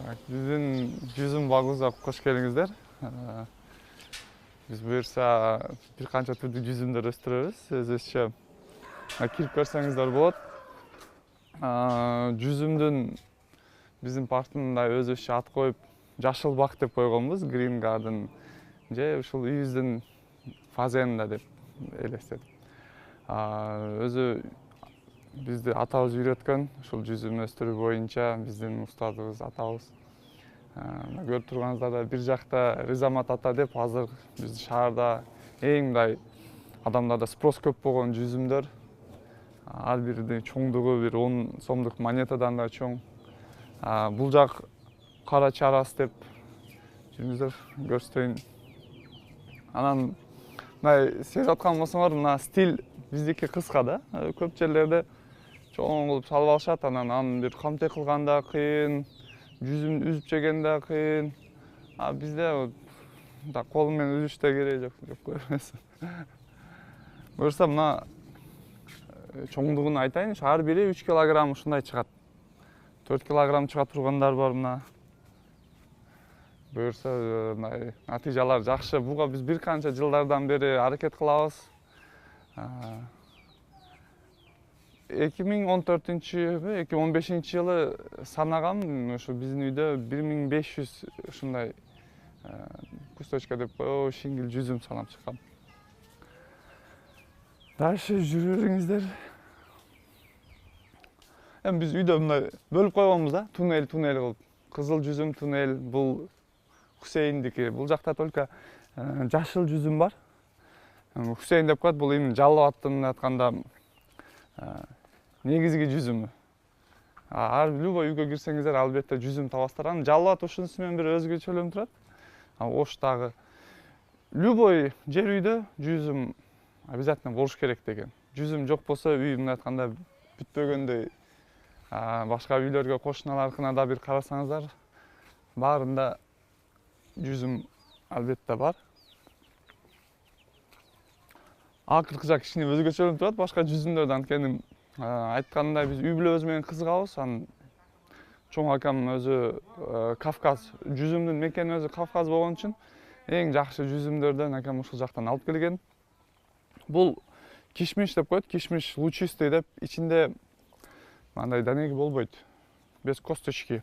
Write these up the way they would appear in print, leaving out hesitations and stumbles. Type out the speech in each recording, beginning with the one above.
Биздин жүзүм багыбызга кош келиңиздер. Биз буюрса бир канча түрдүү жүзүмдөр өстүрөбүз. Өзүбүзчө кирип көрсөңүздөр болот. Жүзүмдүн биздин парктын мындай өзүбүзчө ат коюп, жашыл бак деп койгонбуз. Green Garden же ушул үйүбүздүн фазенда деп элестетип. Өзү бизди атабыз үйрөткөн ушул жүзүм өстүрүү боюнча биздин устазыбыз атабыз. Көрүп турганыңыздардай бир жакта Ризамат ата деп азыр биздин шаарда эң мындай адамдарда спрос көп болгон жүзүмдөр. Ар биринин чоңдугу бир 10 сомдук монетадан да чоң. Бул жак кара чарас деп жүрүңүздөр көрсөтөйүн. Анан мындай сезип аткан болсоңор, мына стиль биздики кыска да. Көп жерлерде чоң кылып салып алышат, анан бир камтек кылганда кыйын, жүзүмдү үзүп жегенде кыйын. Бизде колу менен үзүш да кереги жок көрмөсүн. Буюрса мына чоңдугун айтайын, ар бири 3 килограмм ушундай чыгат. 4 килограмм чыга тургандар бар мына. Буюрса натыйжалар жакшы. Буга биз бир канча жылдардан бери аракет кылабыз. 2014-2015 жылы санагам, ушу биздин үйдө 1500 ушундай кусточка деп коебу, шиңгил жүзүм санап чыккам. Дальше жүрө бериңиздер. Эми биз үйдө мындай бөлүп койгонбуз да, туннель кылып. Кызыл жүзүм туннель, бул Хусейндики. Бул жакта только жашыл жүзүм бар. Хусейн деп коет, бул именно Жалал абадтын айтканда негизги жүзүмү. Любой үйгө кирсеңиздер албетте жүзүм табасыздар. Анан Жалал абад ушунусу менен бир өзгөчөлүгү турат. Оштагы любой жер үйдө жүзүм обязательно болуш керек деген. Жүзүм жок болсо үй мындай айтканда бүтпөгөндөй. Башка үйлөргө кошуналарына да бир карасаңыздар, баарында жүзүм албетте бар. Акыркы жак кичине өзгөчөлүгү турат башка жүзүмдөрдөн, анткени айткандай биз үй бүлөбүз менен кызыгабыз. Анан чоң акам өзү Кавказ, жүзүмдүн мекени өзү Кавказ болгон үчүн эң жакшы жүзүмдөрдөн акам ушул жактан алып келген. Бул кишмиш деп коет, кишмиш лучистый деп, ичинде мындай данеги болбойт, без косточки.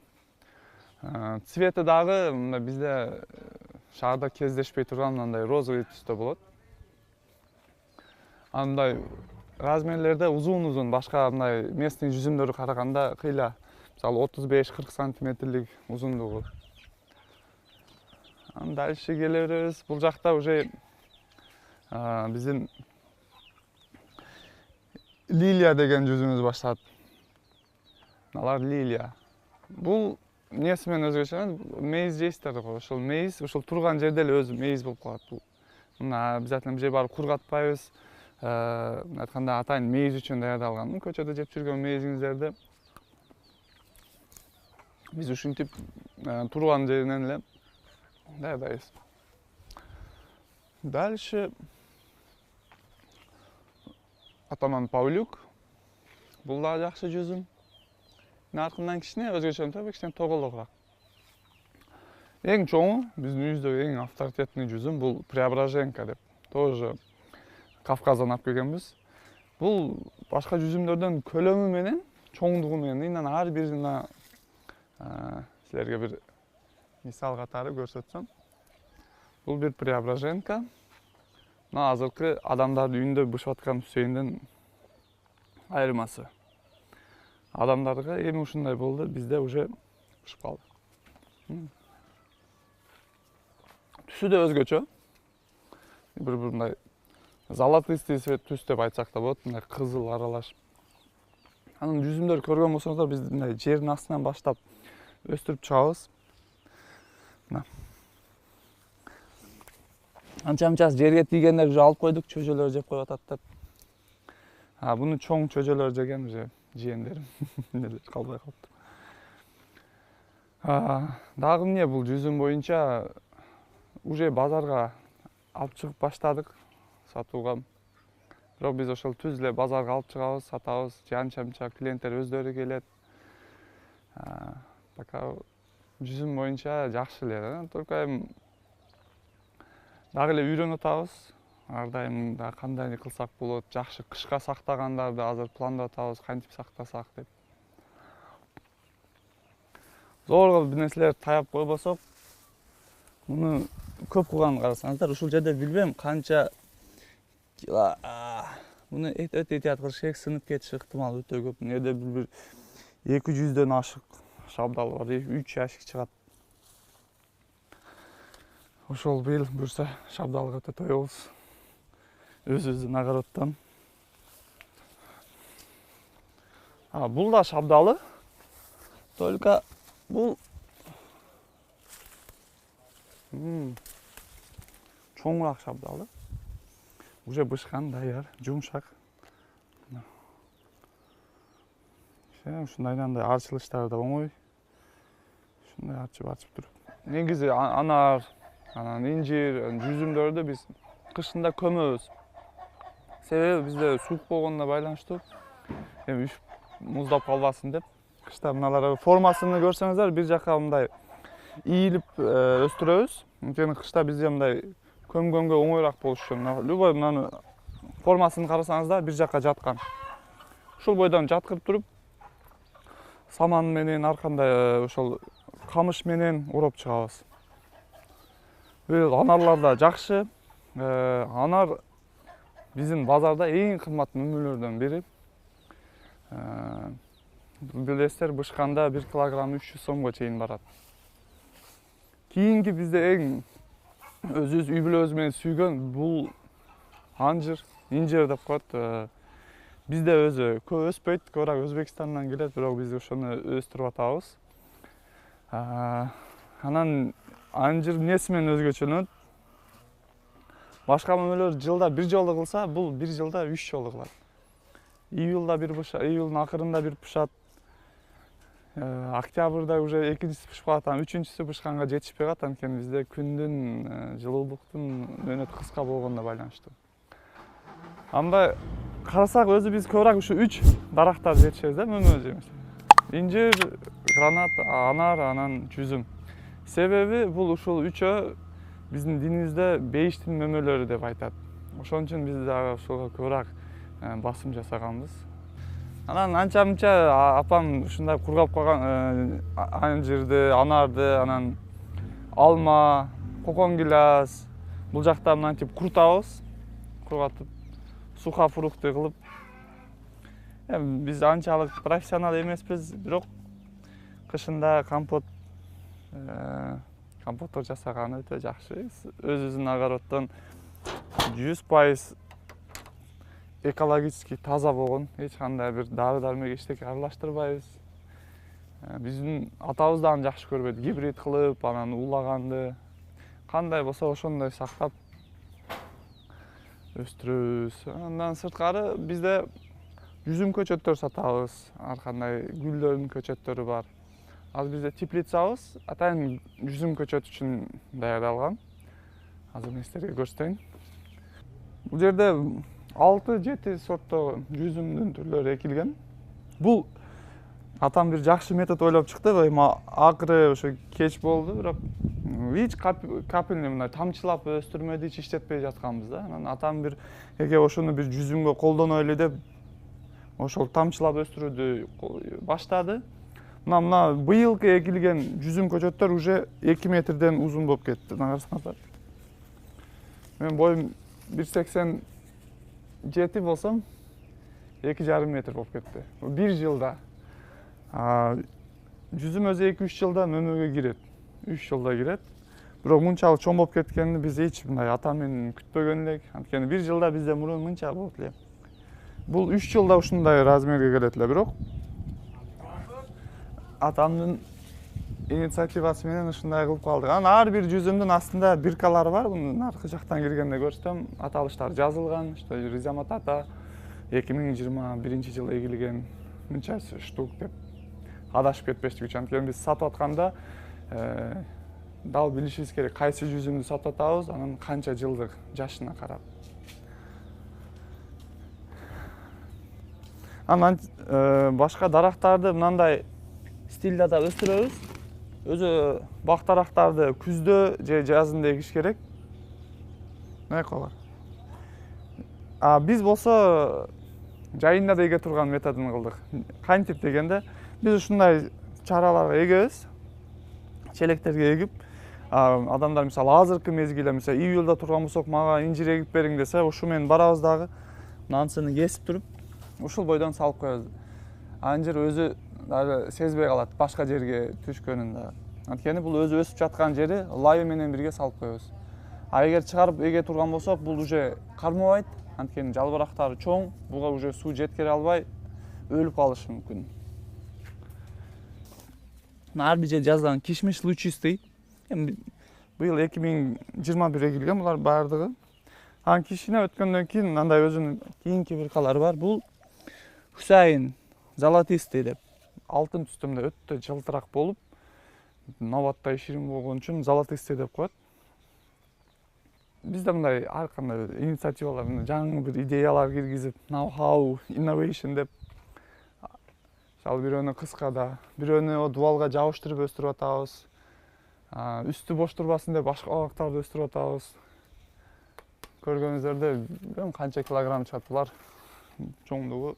Цвети дагы мындай бизде шаарда кездешпей турган мындай розовый түстө болот. Андай размерлерде узун, башка мындай местный жүзүмдөргө караганда кыйла. Мисалы 35-40 сантиметрлик узундугу. Дальше келе беребиз. Бул жакта уже биздин лилия деген жүзүмүбүз башталат. Алар лилия. Бул эмнеси менен өзгөчө? Мейиз жейсиздер го. Ошол мейиз, ушул турган жерде эле өзү мейиз болуп калат. Бул мына обязательно бир же барып кургатпайбыз. Айтканда атайын мейиз үчүн даярдалган. Көчөдө жеп жүргөн мейизиңиздерди биз ушинтип турган жеринен эле даярдайбыз. Дальше атаман Павлюк. Бул да жакшы жүзүм. Наркындан кичине өзгөчөлүктөр, кичине тогологураак. Эң чоңу биздин үйүбүздөгү эң авторитетный жүзүм бул Преображенка деп. Тоже Кавказдан алып келгенбиз. Бул башка жүзүмдөрдөн көлөмү менен, чоңдугу менен, анан ар бирин силерге бир мисал катары көрсөтсөм. Бул бир Преображенка. Мына азыркы адамдардын үйүндө бышып аткан Хусейндин айырмасы. Адамдарга эми ушундай болду, бизде уже бышып калды. Түсү да өзгөчө. Бир мындай золотистый түс деп айтсак да болот, мындай кызыл аралаш. Анан жүзүмдөр көргөн болсоңуздар, биз мындай жердин астынан баштап өстүрүп чыгабыз. Мына. Анча-мынчасы жерге тийгендер уже алып койдук, чөжөлөр жеп коюп атат деп. Буну чоң чөжөлөр жеген уже жиендерим. Нелер калбай калыптыр. Дагы эмне бул жүзүм боюнча уже базарга алып чыгып баштадык сатууга. Бирок биз ошол түз эле базарга алып чыгабыз, сатабыз. Анча-мынча клиенттер өздөрү келет. Пока жүзүм боюнча жакшы эле, только эми дагы эле үйрөнүп атабыз. Ар дайым да кандай кылсак болот, жакшы кышка сактагандарды азыр пландап атабыз, кантип сактасак деп. Зорго бир нерселерди таяп койбосок, муну көп кылганын карасаңыздар, ушул жерде билбейм канча муну өтө этият кылыш керек, сынып кетиши ыктымал өтө көп. Мына бир 200дөн ашык шабдал бар, 3 ящик чыгат. Ошол быйыл буюрса шабдалга өтө тоебуз. Өзүбүздүн огороддон. Бул да шабдалы. Только бул чоңураак шабдалы. Уже бышкан, даяр, жумшак. Ушундай арчылыштары да оңой. Ушундай арчып туруп. Негизи анар, анан инжир, жүзүмдөрдү биз кышында көмөбүз. Себеби бизде суук болгонуна байланыштуу. Эми муздап калбасын деп. Кышта мыналар формасыны көрсөңүздөр, бир жака мындай ийилип өстүрөбүз. Анткени кышта бизде мындай көмгөнгө оңойраак болушу үчүн. Любой мынаны формасын карасаңыздар, бир жака жаткан. Ушул бойдон жаткырып туруп, саман менен ар кандай ошол камыш менен уруп чыгабыз. Бул анарлар да жакшы. Анар биздин базарда эң кымбат мөмөлөрдөн бири. Билесиздер, бышканда 1 килограмм 300 сомго чейин барат. Кийинки бизде эң өзүбүз үй бүлөбүз менен сүйгөн бул анжыр, инжир деп коет. Бизде өзү көп өспөйт, көбүрөөк Өзбекстандан келет, бирок биз ошону өстүрүп атабыз. Анан анжыр эмнеси менен өзгөчөлөнөт? Башка мөмөлөр жылда бир жолу кылса, бул бир жылда 3 жолу кылат. Июлда бир бышат, июлдун акырында бир бышат. Октябрда уже экинчиси бышып калат, үчүнчүсү бышканга жетишпей калат, анткени бизде күндүн, жылуулуктун мөөнөтү кыска болгонуна байланыштуу. Анда карасак өзү биз көбүрөөк ушу 3 дарактарды жетишебиз да, мөмө жейбиз. Инжир, гранат, анар, анан жүзүм. Себеби бул ушул үчөө биздин динибизде бейиштин мөмөлөрү деп айтат. Ошон үчүн биз дагы ушуга көбүрөөк басым жасаганбыз. Анан анча-мынча апам ушундай кургап койгон анжирды, анарды, анан алма, кокон гиляс, бул жакта мынтип курутабыз, кургатып, сухофрукты кылып. Эми биз анчалык профессионал эмеспиз, бирок кышында компоттор жасаганы өтө жакшы. Өзүбүздүн огороддон 100% экологически таза болгон, эч кандай бир дары-дармек эчтеке аралаштырбайбыз. Биздин атабыз да аны жакшы көрбөйт, гибрид кылып, анан улаганды кандай болсо ошондой сактап өстүрөбүз. Андан сырткары бизде жүзүм көчөттөр сатабыз, ар кандай гүлдөрдүн көчөттөрү бар. Азыр бизде теплицабыз атайын жүзүм көчөт үчүн даярдалган. Азыр мен силерге көрсөтөйүн. Бул жерде 6-7 сортто жүзүмдүн түрлөрү экилген. Бул атам бир жакшы метод ойлоп чыкты. Эми акыры ошо кеч болду, бирок эч капельный мындай тамчылап өстүрмөдү, эч иштетпей жатканбыз да. Анан атам бир ошону бир жүзүмгө колдонойлу деп ошол тамчылап өстүрүүдү баштады. Мына быйылкы экилген жүзүм көчөттөр уже 2 метрден узун болуп кетти. Карасаңыздар. Мен боюм 1,87 болсом 2,5 метр болуп кетти. Бир жылда. Жүзүм өзү 2-3 жылда мөмөгө кирет. 3 жылда кирет. Бирок мынчалык чоң болуп кеткенин биз эч мындай ата менен күтпөгөн элек. Анткени бир жылда бизде мурун мынча болот эле. Бул 3 жылда ушундай размерге келет эле, бирок атамдын инициативасы менен ушундай кылып калдык. Анан ар бир жүзүмдүн астында биркалары бар. Мунун аркы жактан киргенде көрсөтөм, аталыштар жазылган. Что Ризамат ата 2021 жылы эгилген мынча штук деп адашып кетпештик үчүн. Анткени биз сатып атканда дал билишибиз керек, кайсы жүзүмдү сатып атабыз, анан канча жылдык жашына карап. Анан башка дарактарды мындай стилде да өстүрөбүз. өзү бак дарактарды күздө же жазында эгиш керек. Мынакы бар. Биз болсо жайында да эге турган методун кылдык. Кантип дегенде, биз ушундай чараларга эгебиз. Челектерге эгип, адамдар мисалы азыркы мезгилде мисалы июлда турган болсок, мага инжир эгип бериң десе, ушу менен барабыз дагы нансыны кесип туруп, ушул бойдон салып коебуз. Инжир өзү дагы сезбей калат башка жерге түшкөнүн дагы. Анткени бул өзү өсүп жаткан жери лайы менен бирге салып коебуз. Эгер чыгарып эге турган болсок, бул уже кармабайт. Анткени жалбырактары чоң, буга уже суу жеткире албай өлүп калышы мүмкүн. Ар бир жер жазган кишмиш лучистый. Быйыл 2021 келген булар баардыгы. Кишине өткөндөн кийин андай өзүнүн кийинки бир калары бар. Бул Хусайин золотистый деп. Алтын түстүмдө өтө жылтырак болуп, набаттай ширин болгон үчүн золотистый деп коет. Бизде мындай ар кандай инициативалар, жаңы бир идеялар киргизип, know-how, innovation деп. Мисалы бирөөнү кыскада, бирөөнү дубалга жабыштырып өстүрүп атабыз. Үстү бош турбасын деп башка абактарды өстүрүп атабыз. Көргөнүңүздөрдө билбейм канча килограмм чыгат булар. Чоңдугу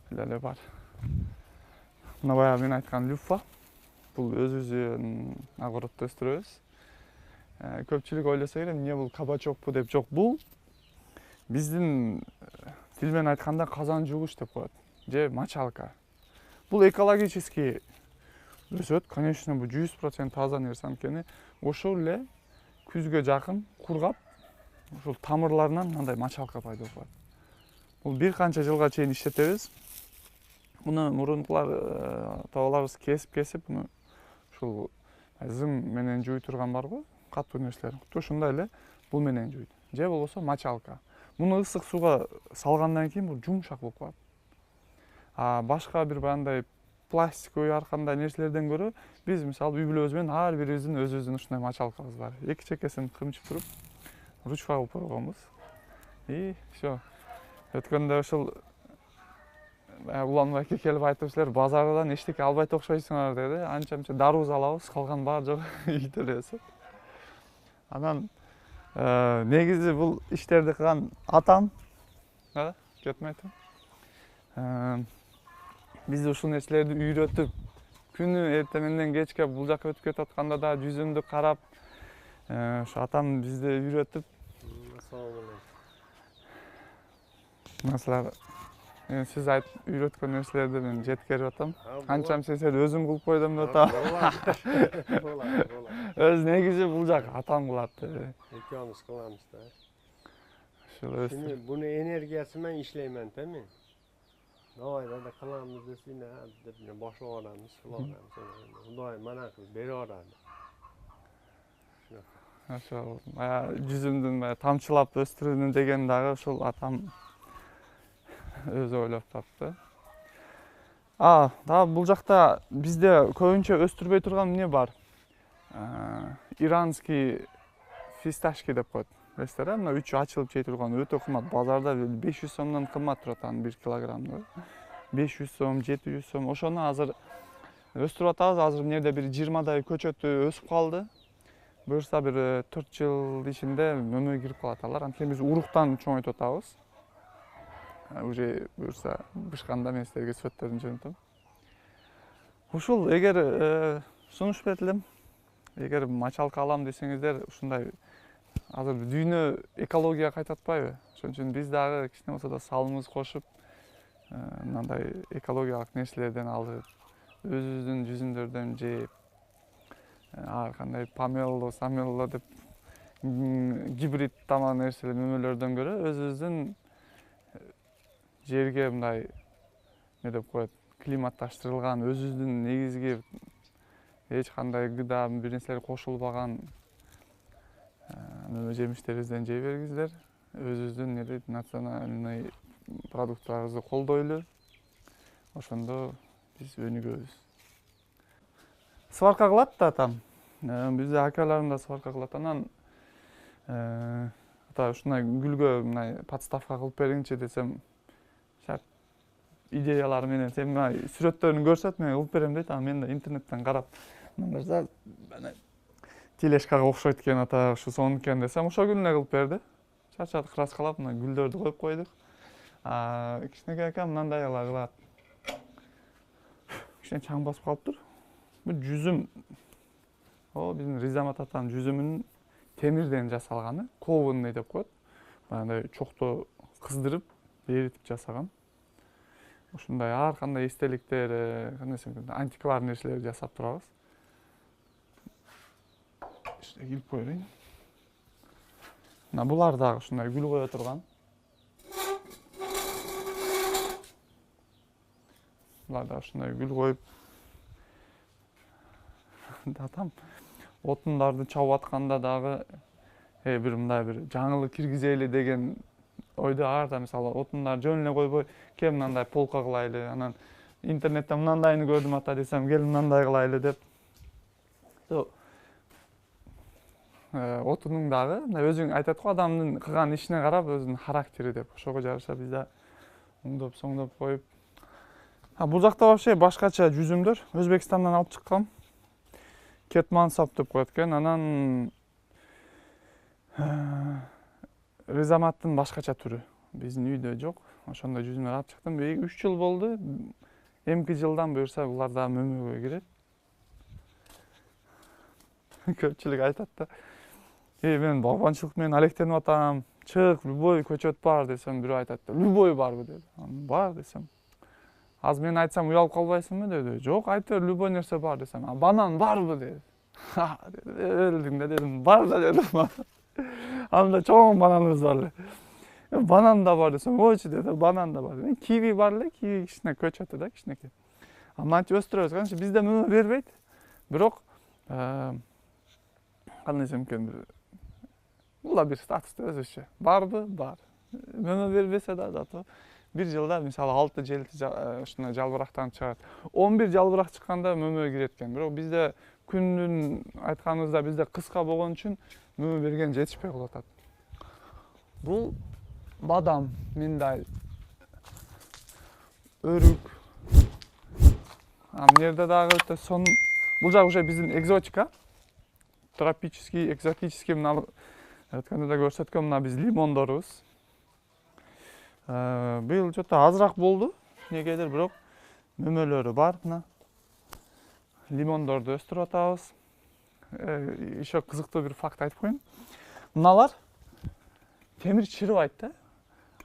эле бар. Мына баягы мен айткан люфа. Бул өзүбүздүн огороддо өстүрөбүз. Көпчүлүк ойлосо керек, эмне бул кабачокпу деп. Жок, бул биздин тил менен айтканда казан жугуч деп коет. Же мочалка. Бул экологически өсөт, конечно, бул 100% таза нерсе, анткени ошол эле күзгө жакын кургап, ошол тамырларынан мындай мочалка пайда болот. Бул бир канча жылга чейин иштетебиз. Муну мурункулар табаларыбыз кесип, муну ушул зым менен жууй турган барбы? Катуу нерселер. Ушундай эле бул менен жуйт. Же болбосо мочалка. Муну ысык сууга салгандан кийин бул жумшак болуп калат. Башка бир баягындай пластиковый ар кандай нерселерден көрө биз мисалы үй бүлөбүз менен ар бирибиздин өзүбүздүн ушундай мочалкабыз бар. Эки чекесин кымчып туруп, ручка кылып койгонбуз. И всё. Өткөндө ушул Уланбайке келип айтып, силер базардан эчтеке албайт окшойсуңар деди. Анча-мынча дарбыз алабыз, калган баары жок үйдө эле өсөт. Анан негизи бул иштерди кылган атам, кетмейтин. Бизди ушул нерселерди үйрөтүп, күнү эртеңден кечке бул жака өтүп кетип атканда да жүзүмдү карап, ошо атам бизди үйрөтүп. Ассалому алейкум. Маселе сиз айтып үйрөткөн нерселерди мен жеткерип атам. Канчам сесед өзүм кылып койдум деп атам. Өз негизи бул жак атам кылат. Экөөбүз кылабыз да. Ошол Эми буну энергиясы менен иштеймен да мен. Давай да кылабыз десин, деп башлап арамыз, кылып арамыз. Кудай мана кылып берип атат. Ошол жүзүмдүн тамчылап өстүрүүнү деген дагы ушул атам өзү ойлоп тапты. Дагы бул жакта бизде көбүнчө өстүрбөй турган эмне бар? Иранский фисташки деп коет. Билесиздер, мына үчү ачылып жей турган өтө кымбат. Базарда 500 сомдон кымбат турат анын 1 килограммы. 500 сом, 700 сом. Ошону азыр өстүрүп атабыз. Азыр эмнеде бир 20дай көчөтү өсүп калды. Буюрса бир 4 жыл ичинде мөмө кирип калат алар. Анткени биз уруктан чоңойтуп атабыз. Уже буюрса бышканда мен силерге сүрөттөрүн жөнөтөм. Ушул эгер сунуш берилем, эгер мочалка алам десеңиздер, ушундай азыр дүйнө экология кайтатпайбы? Ошон үчүн биз дагы кичине болсо да салымыбызды кошуп, мындай экологиялык нерселерден алып, өзүбүздүн жүзүмдөрдөн жеп, ар кандай помело, самело деп гибрид тамак нерселер, мөмөлөрдөн көрө өзүбүздүн жерге мындай не деп коет, климатташтырылган, өзүбүздүн негизги эч кандай гыда бир нерселер кошулбаган мөмө жемиштерибизден жей бергиздер. Өзүбүздүн национальный продукттарыбызды колдойлу. Ошондо биз өнүгөбүз. Сварка кылат да атам. Бизде акаларым да сварка кылат. Анан ушундай гүлгө мындай подставка кылып бериңчи десем, идеялары менен сен сүрөттөрүн көрсөт, мен кылып берем дейт. Мен да интернеттен карап Мына тележкага окшойт экен ата, ушу сонун экен десем, ошол күнү эле кылып берди. Чарчадык, раскалап, мына гүлдөрдү коюп койдук. Кичинекей акам мындай эле кылат. Кичине чаң басып калыптыр. Бул жүзүм, биздин Ризамат атанын жүзүмүнүн темирден жасалганы, кованный деп коет. Мындай чокто кыздырып, эритип жасаган. Ушундай ар кандай эстеликтер, антиквар нерселерди жасап турабыз. Кирип кое берейин. Мына булар дагы ушундай гүл кое турган. Булар да ушундай гүл коюп. Атам отундарды чабып атканда дагы бир мындай бир жаңылык киргизели деген ойдо арда, мисалы отундарды жөн эле койбой, кел мындай полка кылайлы, анан интернеттен мынандайын көрдүм ата десем, кел мынандай кылайлы деп. Отунуң дагы өзүң айтат го, адамдын кылган ишине карап өзүнүн характери деп. Ошого жараша биз да оңдоп соңдоп коюп. Бул жакта вообще башкача жүзүмдөр Өзбекстандан алып чыккам. Кетмансап деп коет экен. Анан Ризаматтын башкача түрү. Биздин үйдө жок. Ошондой жүзүмдөр алып чыктым. 3 жыл болду. Эмки жылдан буюрса булар да мөмөгө кирет. Көпчүлүк айтат да. Мен багбанчылык менен алектенип атам. Чык, любой көчөт бар десем, бирөө айтат да. Любой барбы деди. Бар десем. Аз мен айтсам уялып калбайсыңбы деди. Жок, айта бер, любой нерсе бар десем. Банан барбы деди. Өлдүң да дедим. Бар да дедим. Анда чоң бананыбыз бар эле. Банан да бар десем, ойчу деди, банан да бар. Киви бар эле, киви кичине көчөтү да, кичинекей. Мынтип өстүрөбүз. Канча бизде мөмө бербейт. Бирок кандай десем экен, бул да бир статус өзүчө. Барбы? Бар. Мөмө бербесе да зато бир жылда мисалы 6-7 ушундай жалбырактан чыгат. 11 жалбырак чыкканда мөмө кирет экен. Бирок бизде күндүн айтканыбызда бизде кыска болгон үчүн мөмө берген жетишпей калып атат. Бул бадам, миндай, өрүк. Мына жерде дагы өтө бул жак уже биздин экзотика. Тропический, экзотический, мына өткөндө да көрсөткөм, мына биз лимондорубуз. Быйыл жото азыраак болду, негедир, бирок мөмөлөрү бар. Мына лимондорду өстүрүп атабыз. Еще кызыктуу бир факт айтып коеюн. Мыналар темир чырыбайт да.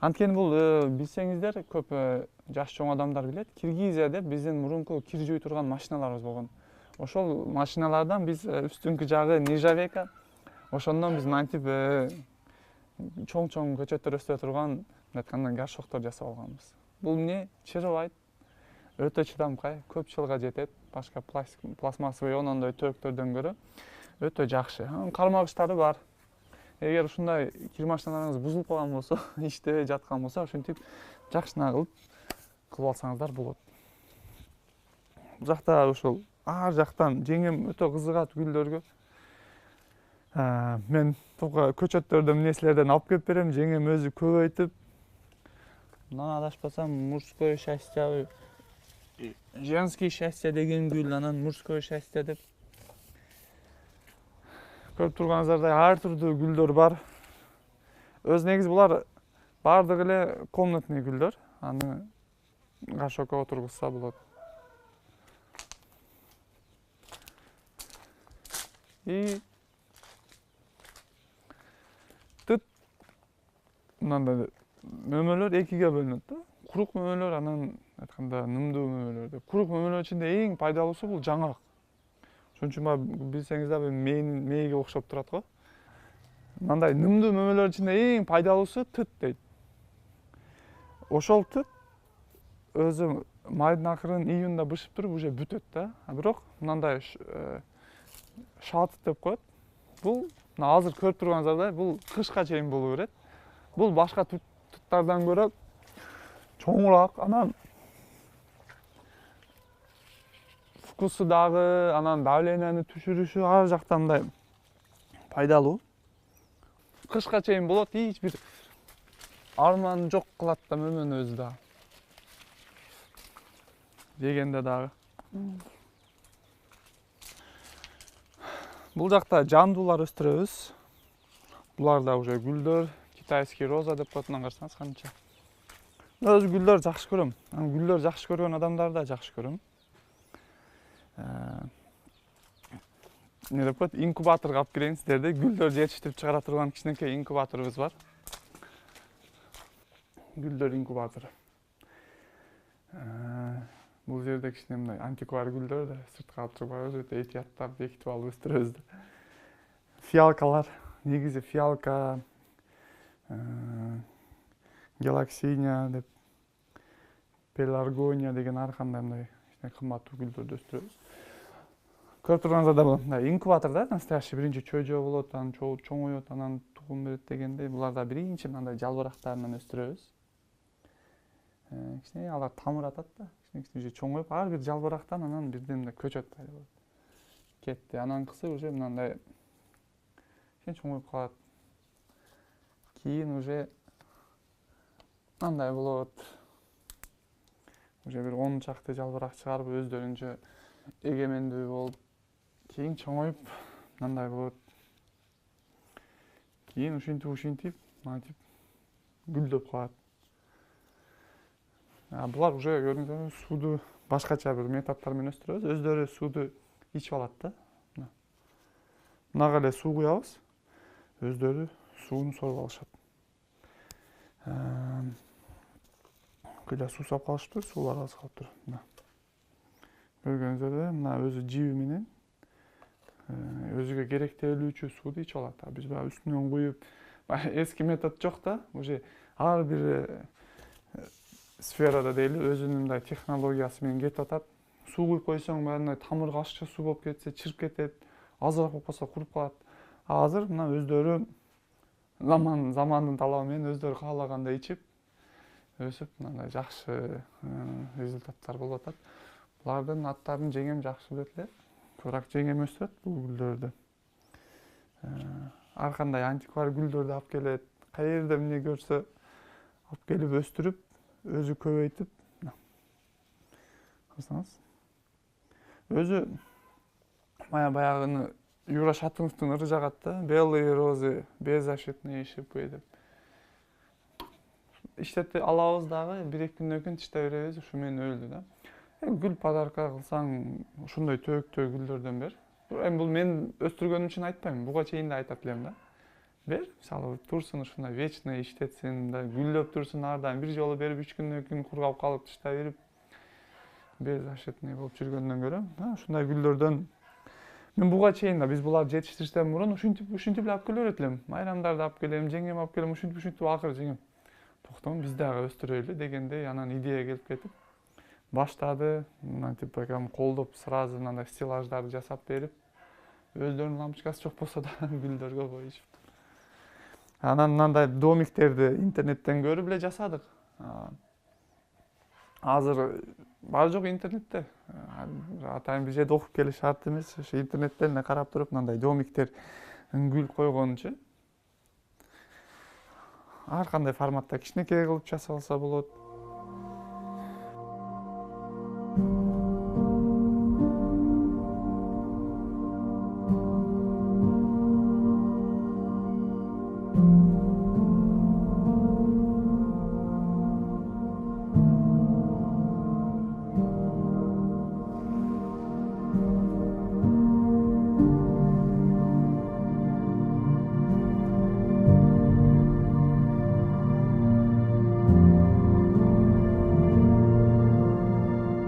Анткени бул билсеңиздер, көп жаш чоң адамдар билет. Киргизияда биздин мурунку кир жууй турган машиналарыбыз болгон. Ошол машиналардан биз үстүңкү жагы нержавейка. Ошондон биз мынтип чоң көчөттөр өстүрө турган айтканда горшоктор жасап алганбыз. Бул эмне? Чырыбайт. Өтө чыдамкай, көп жылга жетет. Башка пластмассовый онондой төөктөрдөн көрө өтө жакшы. Кармагычтары бар. Эгер ушундай кир машиналарыңыз бузулуп калган болсо, иштебей жаткан болсо, ошентип жакшына кылып алсаңыздар болот. Бул жакта ошол ар жактан жеңем өтө кызыгат гүлдөргө. Мен көчөттөрдөн нерселерден алып келип берем, жеңем өзү көбөйтүп. Мына адашпасам мужское счастье, женский счастье деген гүл, анан мужское счастье деп. Көрүп турганыңыздардай ар түрдүү гүлдөр бар. Өз негизи булар бардыгы эле комнатный гүлдөр. Аны горшокко отургузса болот. Мындай мөмөлөр экиге бөлүнөт да. Курук мөмөлөр, анан айтканда нымдуу мөмөлөр деп. Курук мөмөлөр ичинде эң пайдалуусу бул жаңгак. Ошон үчүн билсеңиздер мээге окшоп турат го. Мындай нымдуу мөмөлөр ичинде эң пайдалуусу тыт дейт. Ошол тыт өзү майдын акырын июнда бышып туруп уже бүтөт да. Бирок мындай шалт деп коет. Бул азыр көрүп турганыңыздардай бул кышка чейин боло берет. Бул башка туттардан көрө чоңураак, анан вкусу дагы, анан давленияны түшүрүшү ар жактан мындай пайдалуу. Кышка чейин болот, эч бир арман жок кылат да мөмөнү өзү да. Жегенде дагы. Бул жакта жандуулар өстүрөбүз. Булар да уже гүлдөр, китайский роза деп коет, мына карасаңыз канча. Өзү гүлдөр жакшы көрөм. Гүлдөр жакшы көргөн адамдарды да жакшы көрөм. Не деп коет, инкубаторго алып келейин сиздерди. Гүлдөр жетиштирип чыгара турган кичинекей инкубаторубуз бар. Гүлдөр инкубатору. Бул жерде кичине мындай антиквар гүлдөр да сыртка алып чыгбайбыз, өтө этияттап бекитип алып өстүрөбүз. Фиалкалар, негизи фиалка, галаксиния деп, пеларгония деген ар кандай мындай кымбаттуу гүлдөрдү өстүрөбүз. Көрүп турганыңыздар мындай инкубаторда настоящий биринчи чөйжө болот, анан чоңойот, анан тугум берет дегендей, буларда биринчи мындай жалбырактарынан өстүрөбүз. Кичине алар тамыр атат да, кичине чоңоюп, ар бир жалбырактан анан бирден көчөт пайда болот. Кетти, ананкысы уже мындай чоңоюп калат. Кийин уже мындай болот. Уже бир 10 чакты жалбырак чыгарып, өздөрүнчө эгемендүү болуп, кийин чоңоюп мындай болот. Кийин ушинтип, мынтип гүлдөп калат. Булар уже көрдүңүзбү, сууду башкача бир методдор менен өстүрөбүз. Өздөрү сууду ичип алат да. Мынага эле суу куябыз. Өздөрү сууну соруп алышат. Кыйла суу сап калышыптыр, суулар аз калыптыр. Көргөнүңүздөр мына өзү жиби менен өзүгө керектелүүчү сууду ичип алат. Биз баягы үстүнөн куюп, эски метод жок да, уже ар бир сферада дейли өзүнүн мындай технологиясы менен кетип атат. Суу куюп койсоң, мындай тамырга ашыкча суу болуп кетсе, чырып кетет, азыраак болуп калса куруп калат. Азыр мына өздөрү замандын талабы менен өздөрү каалагандай ичип, өсүп, мындай жакшы результаттар болуп атат. Булардын аттарын жеңем жакшы билет эле. Бирок жеңем өстүрөт бул гүлдөрдү. Ар кандай антиквар гүлдөрдү алып келет, каерде эмне көрсө алып келип өстүрүп, өзү көбөйтүп, карасаңыз. Өзү баягыны Юра Шатуновдун ыры жагат да, белые розы, беззащитные шипы деп. Иштете алабыз дагы, 1-2 күндөн кийин тыштай беребиз, ушу менен өлдү да. Гүл подарка кылсаң, ушундай төбөктөй гүлдөрдөн бер. Эми бул мен өстүргөнүм үчүн айтпайм, буга чейин да айтат элем да. Бер, мисалы, турсун ушундай вечный иштетсин, гүлдөп турсун, ар дайым бир жолу берип 3 күндөн кийин кургап калып тыштай берип, беззащитный болуп жүргөндөн көрө, ушундай гүлдөрдөн мен буга чейин да биз буларды жетиштириштен мурун ушинтип эле алып келе берет элем. Майрамдарды алып келем, жеңем алып келем, ушинтип акыры жеңем. Токтом, биз дагы өстүрөлү дегендей анан идея келип кетип баштады. Мынтип прям колдоп сразу мындай стеллаждарды жасап берип, өздөрүнүн лампочкасы жок болсо да гүлдөргө коюшуп. Анан мындай домиктерди интернеттен көрүп эле жасадык. Азыр бар жок интернетте. Атайын бир жерде окуп келиш шарт эмес. Ошо интернеттен эле карап туруп мындай домиктер гүл койгончу. Ар кандай форматта кичинекей кылып жасалса болот.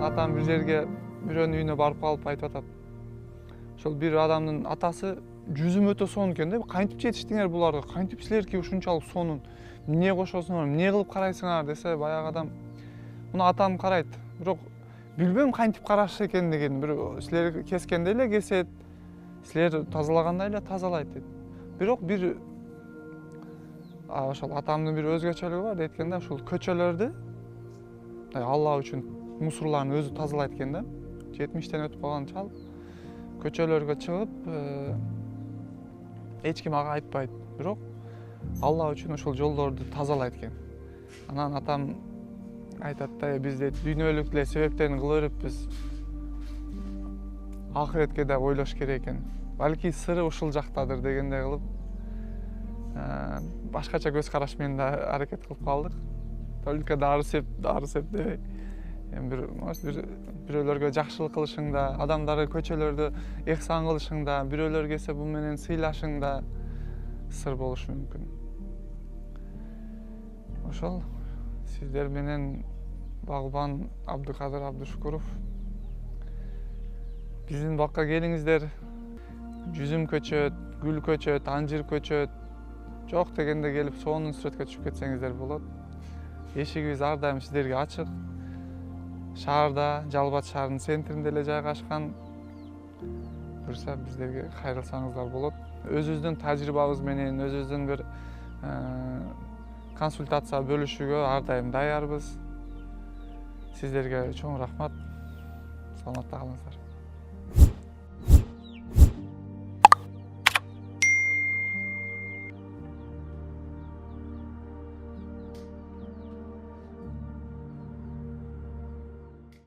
Атам бир жерге бирөөнүн үйүнө барып калып айтып атат. Ошол бир адамдын атасы жүзүм өтө сонун экен да. Кантип жетиштиңер буларга? Кантип силерки ушунчалык сонун? Эмне кошосуңар? Эмне кылып карайсыңар десе, баягы адам муну атам карайт. Бирок билбейм кантип караш экендигин. Бир силер кескенде эле кесет, силер тазалагандай эле тазалайт дейт. Бирок бир ошол атамдын бир өзгөчөлүгү бар дейт да, ушул көчөлөрдү Алла үчүн мусорларын өзү тазалайт экен да. 70-тен өтүп калган чал көчөлөргө чыгып, эч ким ага айтпайт. Бирок Алла үчүн ошол жолдорду тазалайт экен. Анан атам айтат да, биз дейт дүйнөлүк эле себептерин кыла бериппиз. Ахиретке да ойлош керек экен. балки сыры ушул жактадыр дегендей кылып башкача көз караш менен да аракет кылып калдык. Только дары сеп дебей. Эми бирөөлөргө жакшылык кылышыңда, адамдарды көчөлөрдө ыхсан кылышыңда, бирөөлөр келсе бул менен сыйлашыңда сыр болушу мүмкүн. Ошол сиздер менен Багбан Абдыкадыр Абдышукуров. Биздин бакка келиңиздер. Жүзүм көчөт, гүл көчөт, анжир көчөт. Жок дегенде келип сонун сүрөткө түшүп кетсеңиздер болот. Эшигибиз ар дайым сиздерге ачык. Шаарда, Жалбат шаарынын центринде эле жайгашкан. Буюрса биздерге кайрылсаңыздар болот. Өзүбүздүн тажрыйбабыз менен, өзүбүздүн бир консультация бөлүшүүгө ар дайым даярбыз. Сиздерге чоң рахмат. Саламатта калыңыздар.